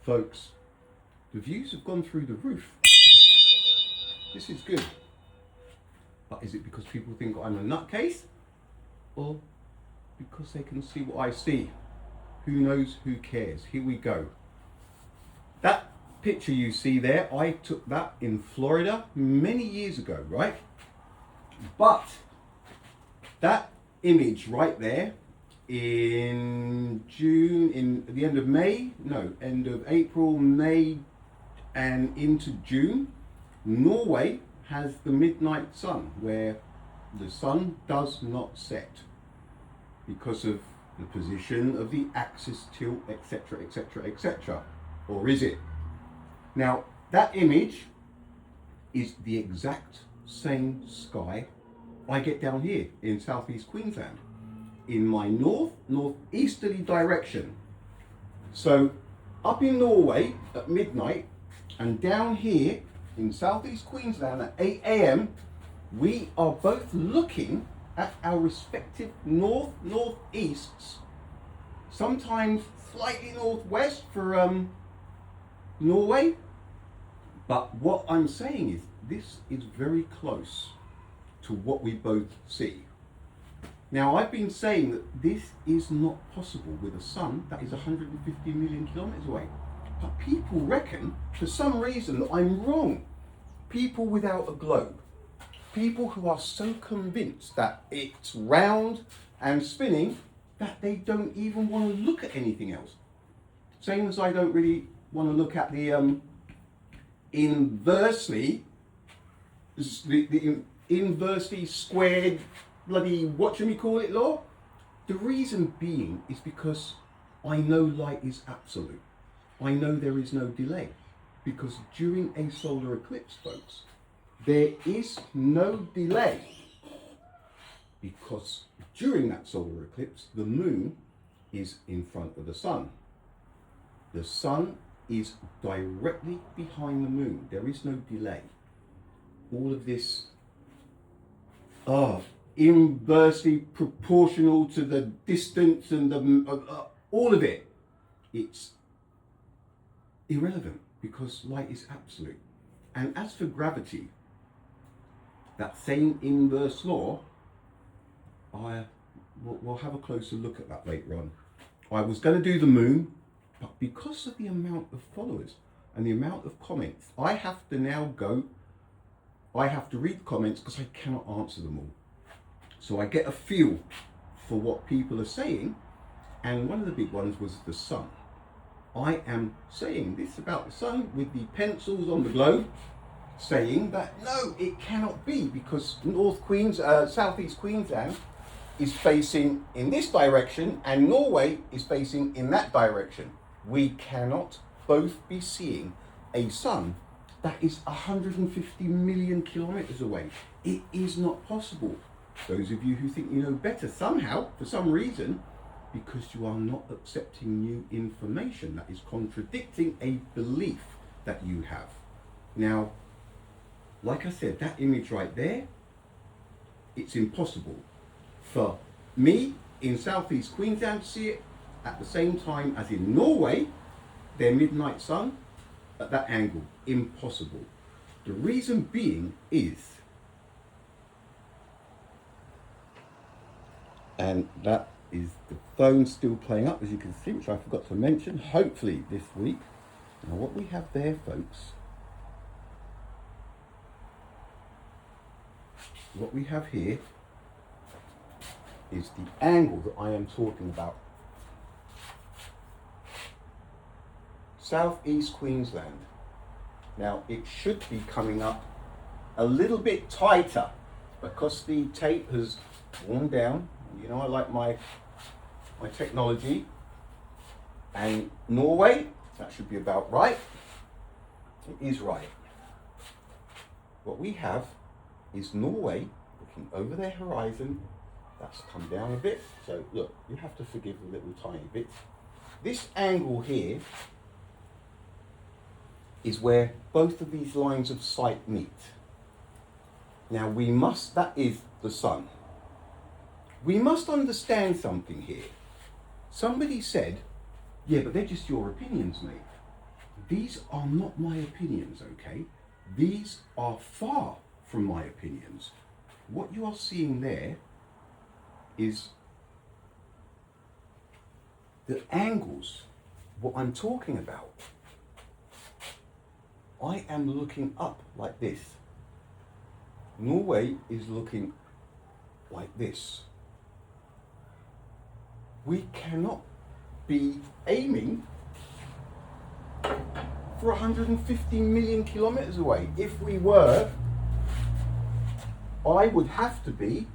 Folks, the views have gone through the roof. This is good. But is it because people think I'm a nutcase? Or because they can see what I see? Who knows, who cares? Here we go. That picture you see there, I took that in Florida many years ago, right? But that image right there in June, at the end of end of April, May, and into June, Norway has the midnight sun, where the sun does not set because of the position of the axis tilt, etc, etc, etc. Or is it? Now, that image is the exact same sky I get down here in southeast Queensland, in my northeasterly direction. So up in Norway at midnight, and down here in southeast Queensland at 8 a.m, we are both looking at our respective northeasts, sometimes slightly northwest for Norway. But what I'm saying is this is very close to what we both see. Now, I've been saying that this is not possible with a sun that is 150 million kilometers away. But people reckon, for some reason, that I'm wrong. People without a globe. People who are so convinced that it's round and spinning that they don't even want to look at anything else. Same as I don't really want to look at the inversely squared bloody whatchamacallit law. The reason being is because I know light is absolute. I know there is no delay, because during a solar eclipse, folks, there is no delay, because during that solar eclipse the moon is in front of the sun. The sun is directly behind the moon. There is no delay. All of this inversely proportional to the distance and all of it, it's irrelevant because light is absolute. And as for gravity, that same inverse law, we'll have a closer look at that later on. I was going to do the moon, but because of the amount of followers and the amount of comments, I have to read comments because I cannot answer them all. So I get a feel for what people are saying, and one of the big ones was the sun. I am saying this about the sun with the pencils on the globe, saying that no, it cannot be, because southeast Queensland is facing in this direction and Norway is facing in that direction. We cannot both be seeing a sun that is 150 million kilometers away. It is not possible. Those of you who think you know better somehow, for some reason, because you are not accepting new information that is contradicting a belief that you have. Now, like I said, that image right there, it's impossible for me in southeast Queensland to see it at the same time as in Norway, their midnight sun, at that angle. Impossible. The reason being is, and that is the phone still playing up, as you can see, which I forgot to mention, hopefully this week. Now what we have there, folks, what we have here is the angle that I am talking about. Southeast Queensland. Now it should be coming up a little bit tighter because the tape has worn down. You know, I like my technology. And Norway, that should be about right. It is right. What we have is Norway looking over their horizon. That's come down a bit. So look, you have to forgive a little tiny bit. This angle here is where both of these lines of sight meet. Now that is the sun. We must understand something here. Somebody said, yeah, but they're just your opinions, mate. these are not my opinions, okay? These are far from my opinions. What you are seeing there is the angles, what I'm talking about. I am looking up like this. Norway is looking like this. We cannot be aiming for 150 million kilometers away. If we were, I would have to be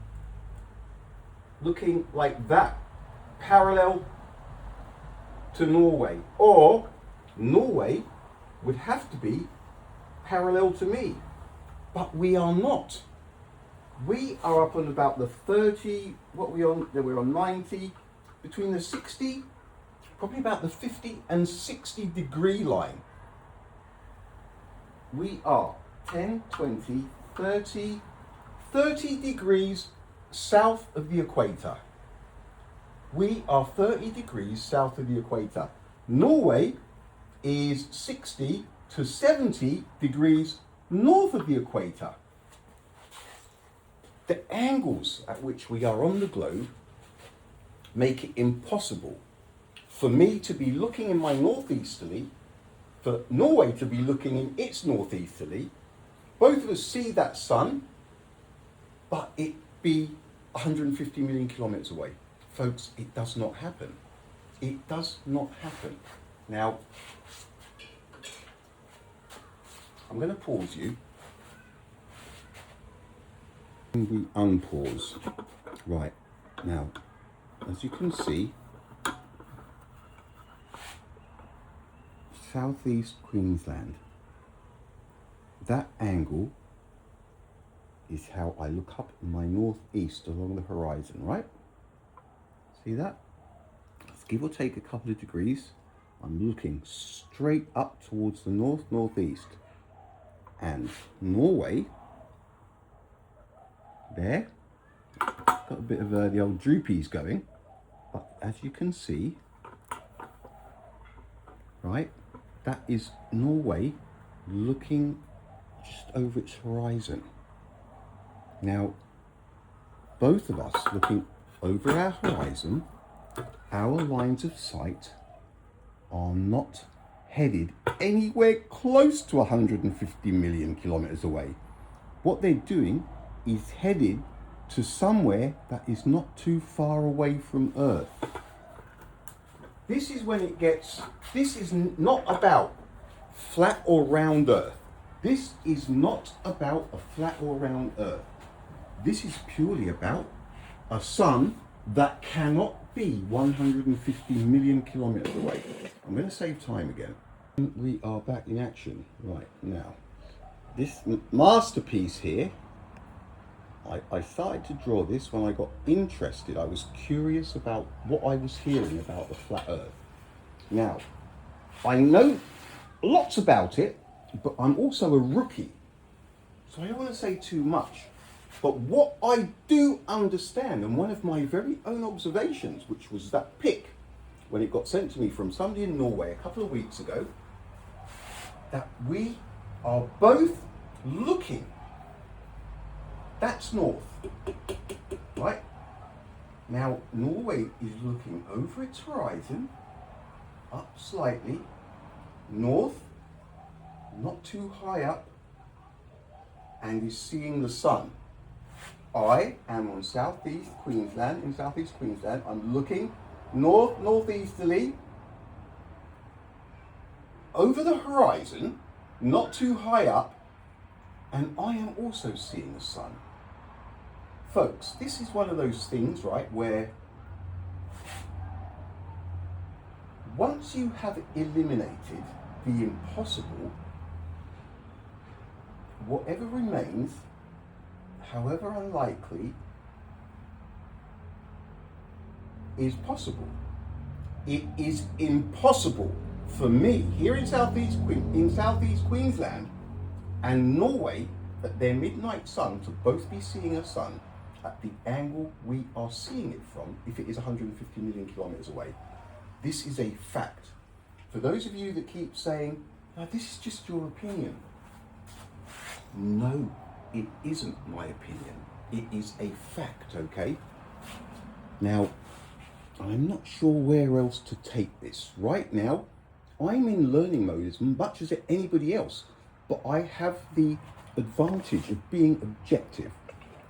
looking like that, parallel to Norway, or Norway would have to be parallel to me, but we are not. We are up on about the 30, what we on, we're on 90, between the 60, probably about the 50 and 60 degree line. We are 10, 20, 30 degrees south of the equator. We are 30 degrees south of the equator. Norway is 60 to 70 degrees north of the equator. The angles at which we are on the globe make it impossible for me to be looking in my northeasterly, for Norway to be looking in its northeasterly. Both of us see that sun, but it be 150 million kilometers away. Folks, it does not happen. It does not happen. Now, I'm going to pause you. And we unpause. Right, now, as you can see, southeast Queensland, that angle is how I look up in my northeast along the horizon, right? See that? Let's give or take a couple of degrees. I'm looking straight up towards the northeast. And Norway, there, got a bit of the old droopies going, but as you can see, right, that is Norway looking just over its horizon. Now, both of us looking over our horizon, our lines of sight are not headed anywhere close to 150 million kilometers away. What they're doing is headed to somewhere that is not too far away from Earth. This is when it gets, this is not about flat or round Earth. This is not about a flat or round Earth. This is purely about a sun that cannot be 150 million kilometers away. I'm going to save time again. We are back in action right now. This masterpiece here, I started to draw this when I got interested. I was curious about what I was hearing about the flat Earth. Now, I know lots about it, but I'm also a rookie, so I don't want to say too much. But what I do understand, and one of my very own observations, which was that pic, when it got sent to me from somebody in Norway a couple of weeks ago, that we are both looking, that's north, right? Now, Norway is looking over its horizon, up slightly, north, not too high up, and is seeing the sun. I am on southeast Queensland, in southeast Queensland. I'm looking northeasterly over the horizon, not too high up, and I am also seeing the sun. Folks, this is one of those things, right, where once you have eliminated the impossible, whatever remains, however unlikely, is possible. It is impossible for me here in southeast Queensland and Norway at their midnight sun to both be seeing a sun at the angle we are seeing it from if it is 150 million kilometers away. This is a fact. For those of you that keep saying, Now, this is just your opinion. No, it isn't my opinion. It is a fact, okay? Now, I'm not sure where else to take this. Right now, I'm in learning mode as much as anybody else, but I have the advantage of being objective.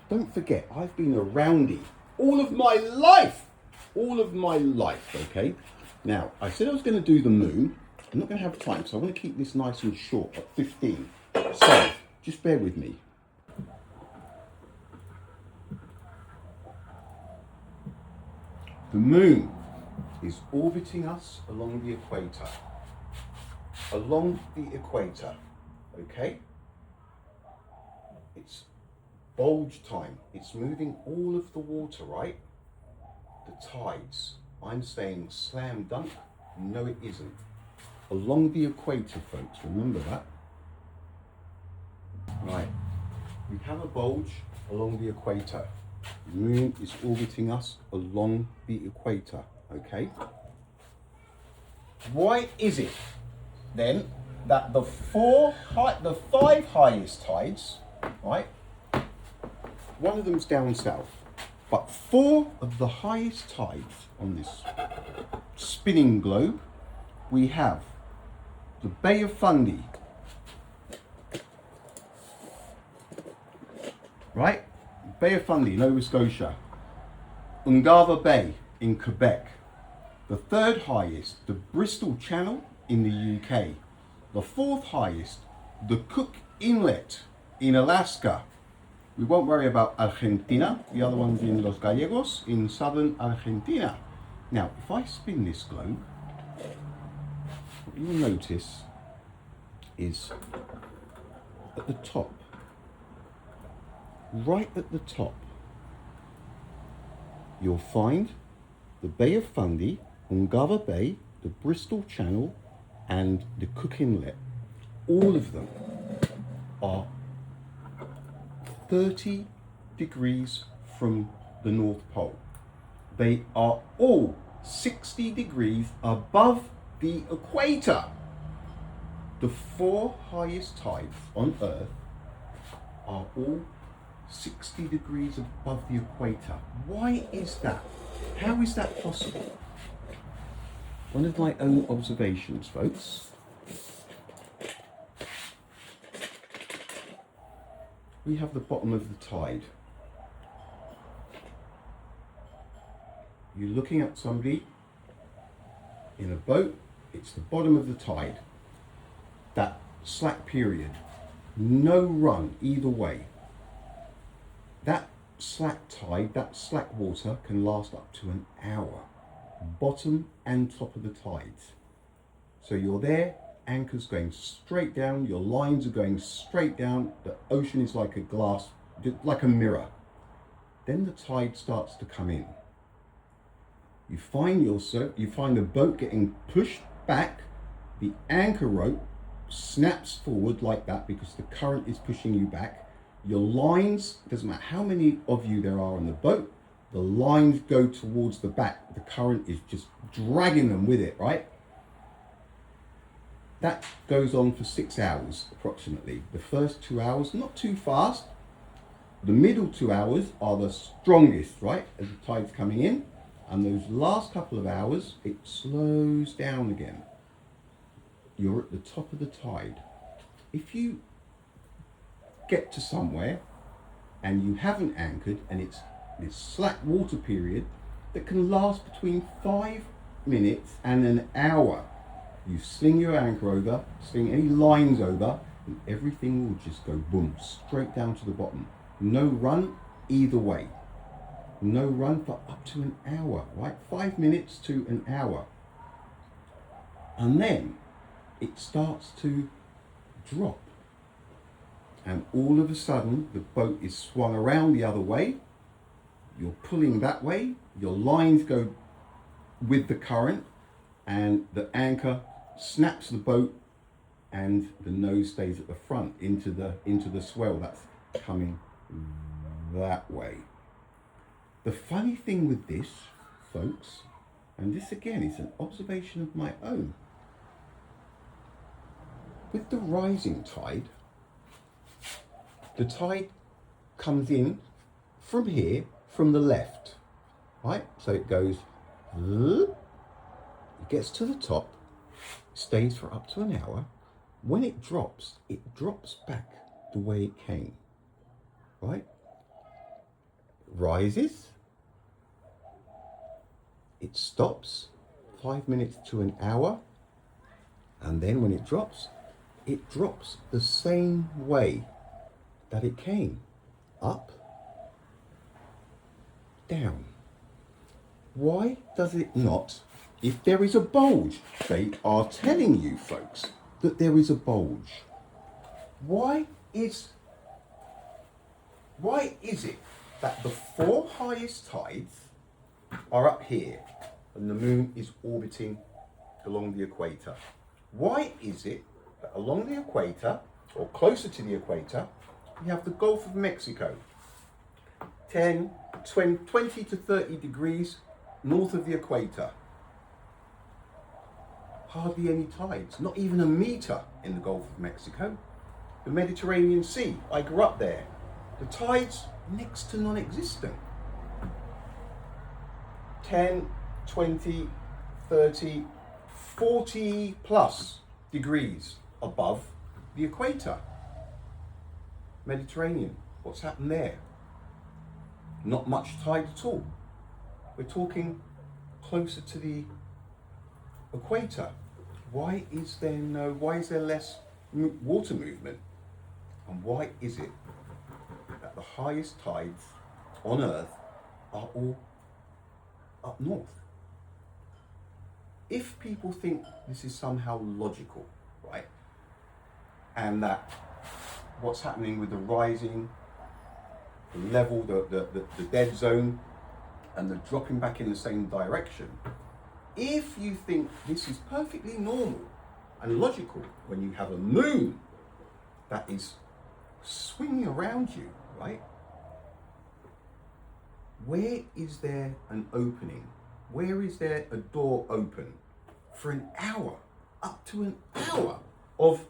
Don't forget, I've been a roundie all of my life. All of my life, okay? Now, I said I was going to do the moon. I'm not going to have time, so I want to keep this nice and short at 15. So, just bear with me. The moon is orbiting us along the equator. Along the equator, okay? It's bulge time. It's moving all of the water, right? The tides. I'm saying slam dunk. No, it isn't. Along the equator, folks. Remember that? Right. We have a bulge along the equator. The moon is orbiting us along the equator, okay? Why is it then that the five highest tides, right? One of them's down south, but 4 of the highest tides on this spinning globe, we have the Bay of Fundy, right? Bay of Fundy, Nova Scotia. Ungava Bay in Quebec. The 3rd highest, the Bristol Channel in the UK. The 4th highest, the Cook Inlet in Alaska. We won't worry about Argentina. The other one's in Los Gallegos in southern Argentina. Now, if I spin this globe, what you'll notice is at the top, right at the top, you'll find the Bay of Fundy, Ungava Bay, the Bristol Channel, and the Cook Inlet. All of them are 30 degrees from the North Pole. They are all 60 degrees above the equator. The 4 highest tides on Earth are all 60 degrees above the equator. Why is that? How is that possible? One of my own observations, folks. We have the bottom of the tide. You're looking at somebody in a boat, it's the bottom of the tide. That slack period, no run either way. That slack tide, that slack water can last up to an hour, bottom and top of the tides. So you're there, anchor's going straight down, your lines are going straight down, the ocean is like a glass, like a mirror. Then the tide starts to come in. You find the boat getting pushed back, the anchor rope snaps forward like that because the current is pushing you back. Your lines, doesn't matter how many of you there are on the boat, the lines go towards the back. The current is just dragging them with it, right? That goes on for 6 hours approximately. The first 2 hours, not too fast. The middle 2 hours are the strongest, right? As the tide's coming in. And those last couple of hours, it slows down again. You're at the top of the tide. If you get to somewhere and you haven't anchored and it's this slack water period that can last between 5 minutes and an hour, you sling your anchor over, sling any lines over, and everything will just go boom, straight down to the bottom. No run either way. No run for up to an hour, right? 5 minutes to an hour. And then it starts to drop. And all of a sudden, the boat is swung around the other way. You're pulling that way. Your lines go with the current, and the anchor snaps the boat, and the nose stays at the front into the swell that's coming that way. The funny thing with this, folks, and this again is an observation of my own, With the rising tide, the tide comes in from here, from the left, right? So it goes, it gets to the top, stays for up to an hour. When it drops back the way it came, right? It rises, it stops 5 minutes to an hour, and then when it drops the same way that it came, up, down. Why does it not? If there is a bulge, they are telling you folks that there is a bulge. Why is it that the 4 highest tides are up here and the moon is orbiting along the equator? Why is it that along the equator, or closer to the equator, we have the Gulf of Mexico, 10, 20 to 30 degrees north of the equator? Hardly any tides, not even a meter in the Gulf of Mexico. The Mediterranean Sea, I grew up there. The tides next to non-existent. 10, 20, 30, 40 plus degrees above the equator. Mediterranean, what's happened there? Not much tide at all. We're talking closer to the equator. Why is there less water movement? And why is it that the highest tides on Earth are all up north? If people think this is somehow logical, right, and that what's happening with the rising, the level, the dead zone, and the dropping back in the same direction, if you think this is perfectly normal and logical when you have a moon that is swinging around you, right? Where is there an opening? Where is there a door open for an hour, up to an hour of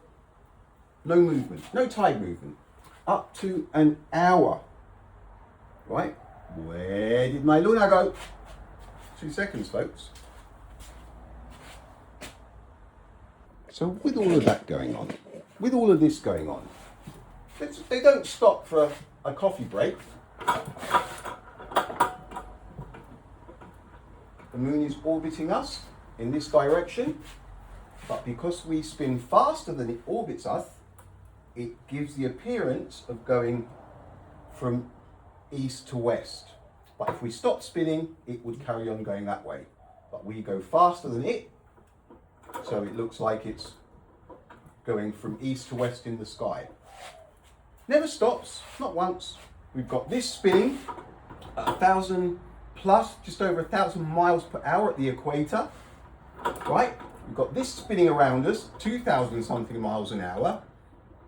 no movement, no tide movement, up to an hour, right? Where did my Luna go? 2 seconds, folks. So with all of that going on, with all of this going on, they don't stop for a coffee break. The moon is orbiting us in this direction, but because we spin faster than it orbits us, it gives the appearance of going from east to west. But if we stop spinning, it would carry on going that way. But we go faster than it, so it looks like it's going from east to west in the sky. Never stops, not once. We've got this spinning at 1,000 plus, just over 1,000 miles per hour at the equator, right? We've got this spinning around us, 2,000 something miles an hour,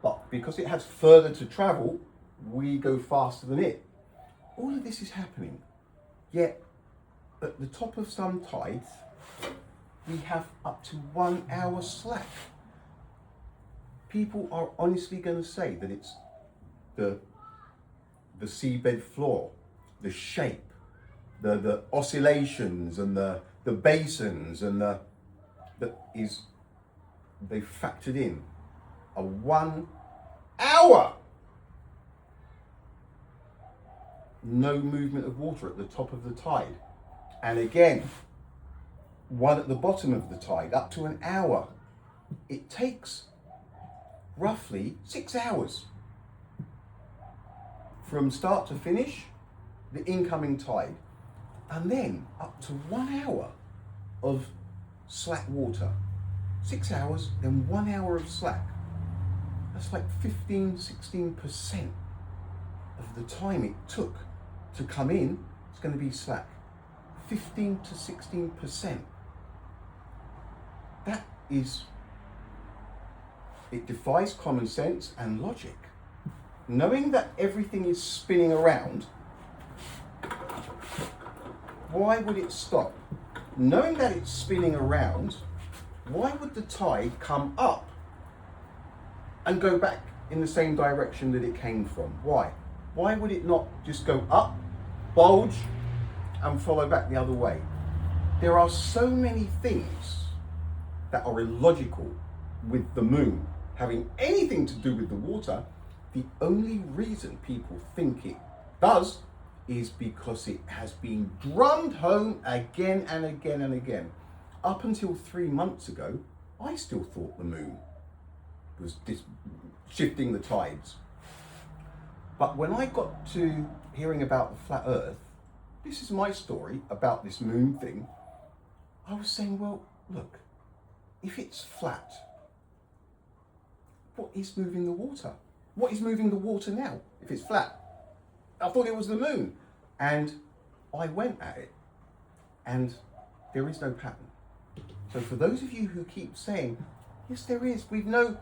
but because it has further to travel, we go faster than it. All of this is happening, yet at the top of some tides, we have up to 1 hour slack. People are honestly going to say that it's the seabed floor, the shape, the oscillations and the basins and they factored in a 1 hour no movement of water at the top of the tide, and again one at the bottom of the tide, up to an hour. It takes roughly 6 hours from start to finish, the incoming tide, and then up to 1 hour of slack water. 6 hours, then 1 hour of slack. That's like 15-16% of the time it took to come in. It's going to be slack. 15 to 16%. That is, it defies common sense and logic. Knowing that everything is spinning around, why would it stop? Knowing that it's spinning around, why would the tide come up and go back in the same direction that it came from? Why? Why would it not just go up, bulge, and follow back the other way? There are so many things that are illogical with the moon having anything to do with the water. The only reason people think it does is because it has been drummed home again and again and again. Up until 3 months ago, I still thought the moon was shifting the tides. But when I got to hearing about the flat earth, this is my story about this moon thing, I was saying, well, look, if it's flat, what is moving the water? What is moving the water now if it's flat? I thought it was the moon. And I went at it, and there is no pattern. So for those of you who keep saying, yes, there is, we've known,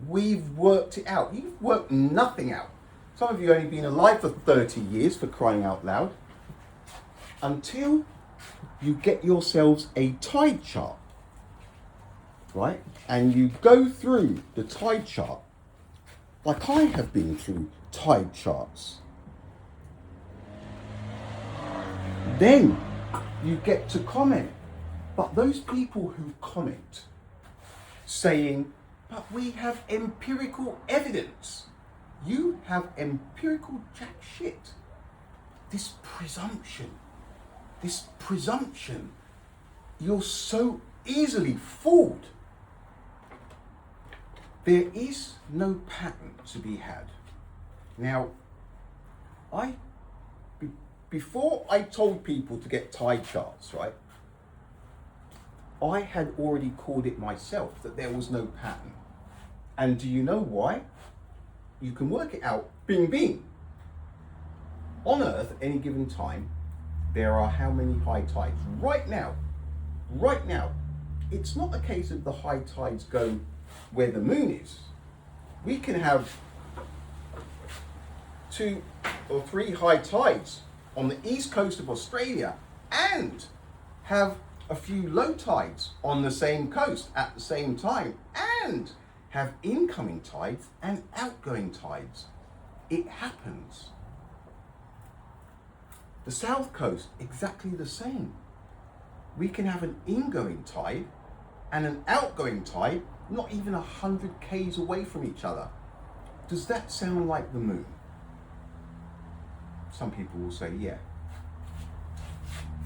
we've worked it out. You've worked nothing out. Some of you only been alive for 30 years, for crying out loud. Until you get yourselves a tide chart, right? And you go through the tide chart, like I have been through tide charts. Then you get to comment. But those people who comment saying, but we have empirical evidence. You have empirical jack shit. This presumption, you're so easily fooled. There is no pattern to be had. Now, before I told people to get tide charts, right, I had already called it myself that there was no pattern. And do you know why? You can work it out, bing, bing. On Earth, at any given time, there are how many high tides? Right now, it's not a case of the high tides go where the moon is. We can have 2 or 3 high tides on the east coast of Australia and have a few low tides on the same coast at the same time and have incoming tides and outgoing tides. It happens. The south coast, exactly the same. We can have an ingoing tide and an outgoing tide not even 100 k's away from each other. Does that sound like the moon? Some people will say, yeah.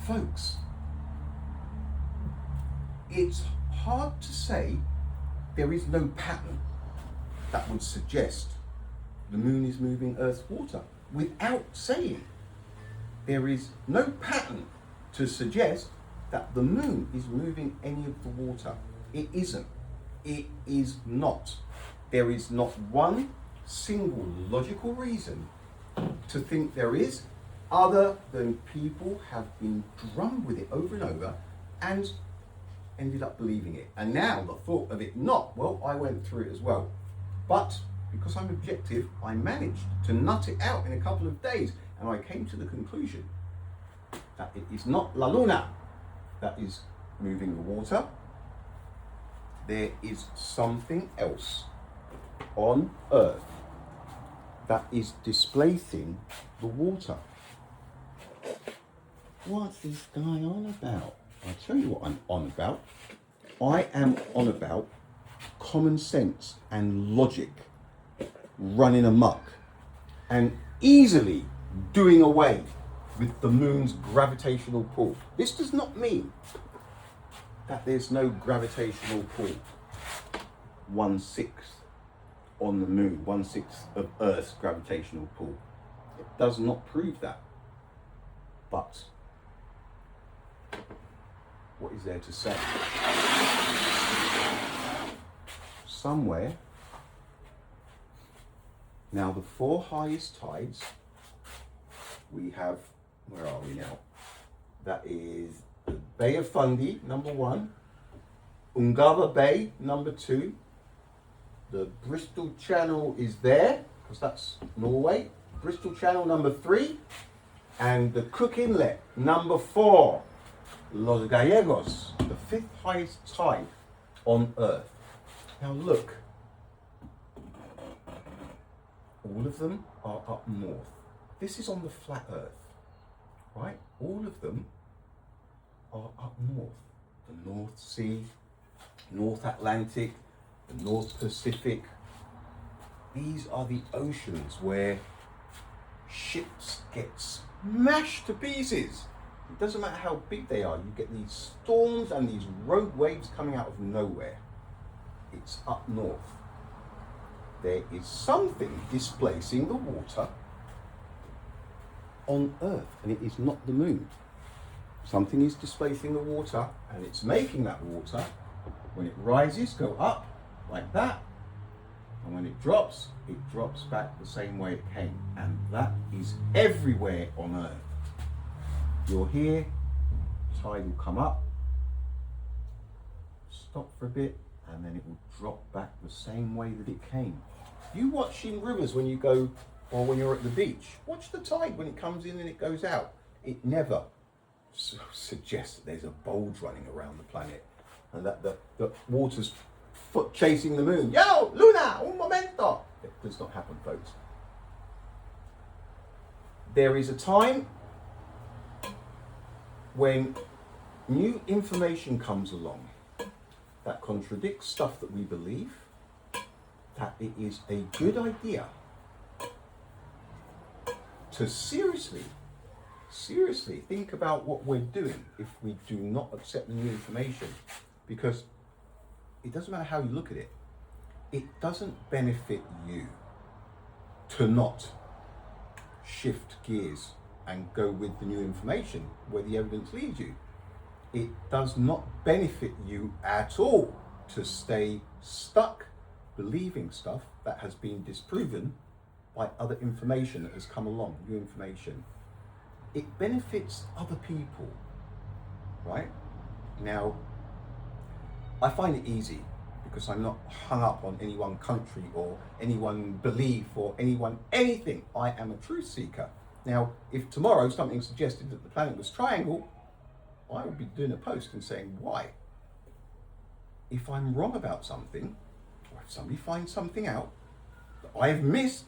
Folks, it's hard to say there is no pattern that would suggest the moon is moving Earth's water without saying there is no pattern to suggest that the moon is moving any of the water. It isn't. It is not. There is not one single logical reason to think there is, other than people have been drummed with it over and over and ended up believing it. And now the thought of it not, well, I went through it as well. But because I'm objective, I managed to nut it out in a couple of days, and I came to the conclusion that it is not La Luna that is moving the water. There is something else on Earth that is displacing the water. What's this guy on about? I'll tell you what I'm on about. I am on about common sense and logic running amok and easily doing away with the moon's gravitational pull. This does not mean that there's no gravitational pull. 1/6 on the moon, 1/6 of Earth's gravitational pull. It does not prove that. But what is there to say? Somewhere, now the 4 highest tides, we have, where are we now? That is the Bay of Fundy, number 1, Ungava Bay, number 2, the Bristol Channel is there, because that's Norway, Bristol Channel number 3, and the Cook Inlet, number 4, Los Gallegos, the 5th highest tide on Earth. Now look, all of them are up north. This is on the flat earth, right? All of them are up north. The North Sea, North Atlantic, the North Pacific. These are the oceans where ships get smashed to pieces. It doesn't matter how big they are, you get these storms and these rogue waves coming out of nowhere. It's up north. There is something displacing the water on Earth, and it is not the moon. Something is displacing the water, and it's making that water, when it rises, go up like that, and when it drops back the same way it came. And that is everywhere on Earth. You're here, tide will come up, stop for a bit, and then it will drop back the same way that it came. You watch in rivers when you go, or when you're at the beach, watch the tide when it comes in and it goes out. It never suggests that there's a bulge running around the planet and that the water's chasing the moon. Yo, Luna, un momento. It does not happen, folks. There is a time when new information comes along that contradicts stuff that we believe, that it is a good idea to seriously think about what we're doing if we do not accept the new information. Because it doesn't matter how you look at it, it doesn't benefit you to not shift gears and go with the new information where the evidence leads you. It does not benefit you at all to stay stuck believing stuff that has been disproven by other information that has come along, new information. It benefits other people, right? Now, I find it easy because I'm not hung up on any one country or any one belief or anything. I am a truth seeker. Now, if tomorrow something suggested that the planet was triangle, I would be doing a post and saying why. If I'm wrong about something, or if somebody finds something out that I have missed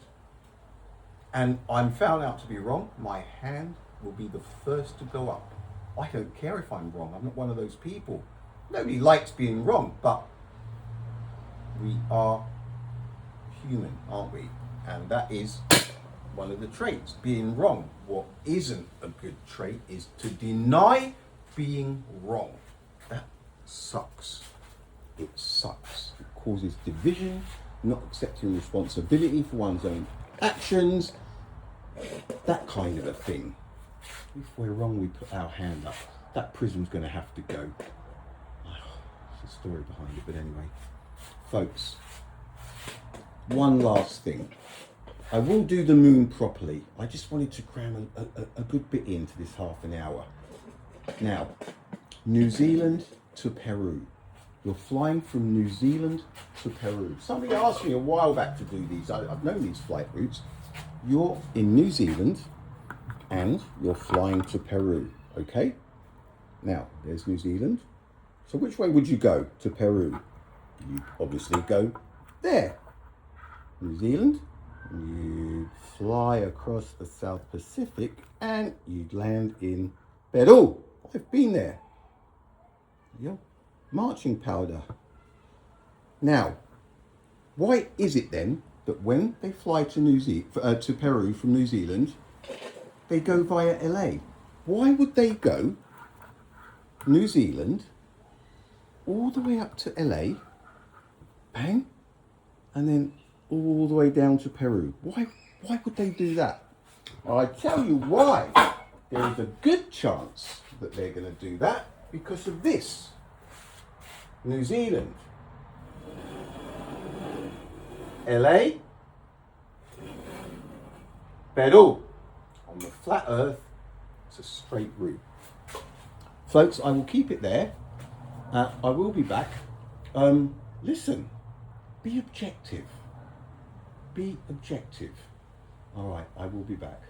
and I'm found out to be wrong, my hand will be the first to go up. I don't care if I'm wrong. I'm not one of those people. Nobody likes being wrong, but we are human, aren't we? And that is one of the traits, being wrong. What isn't a good trait is to deny being wrong. That sucks. It sucks. It causes division, not accepting responsibility for one's own actions, that kind of a thing. If we're wrong, we put our hand up. That prism's going to have to go. There's a story behind it, but anyway. Folks, one last thing. I will do the moon properly. I just wanted to cram a good bit into this half an hour. Now, New Zealand to Peru. You're flying from New Zealand to Peru. Somebody asked me a while back to do these. I've known these flight routes. You're in New Zealand and you're flying to Peru, okay? Now, there's New Zealand. So which way would you go to Peru? You obviously go there. New Zealand, you fly across the South Pacific and you'd land in Peru. I've been there. Yep. Marching powder. Now, why is it then that when they fly to to Peru from New Zealand, they go via LA? Why would they go New Zealand all the way up to LA, bang, and then all the way down to Peru? Why would they do that? I tell you why. There is a good chance that they're going to do that because of this. New Zealand, LA, Peru. On the flat earth, it's a straight route. Folks, I will keep it there. I will be back. Listen, be objective. Be objective. All right, I will be back.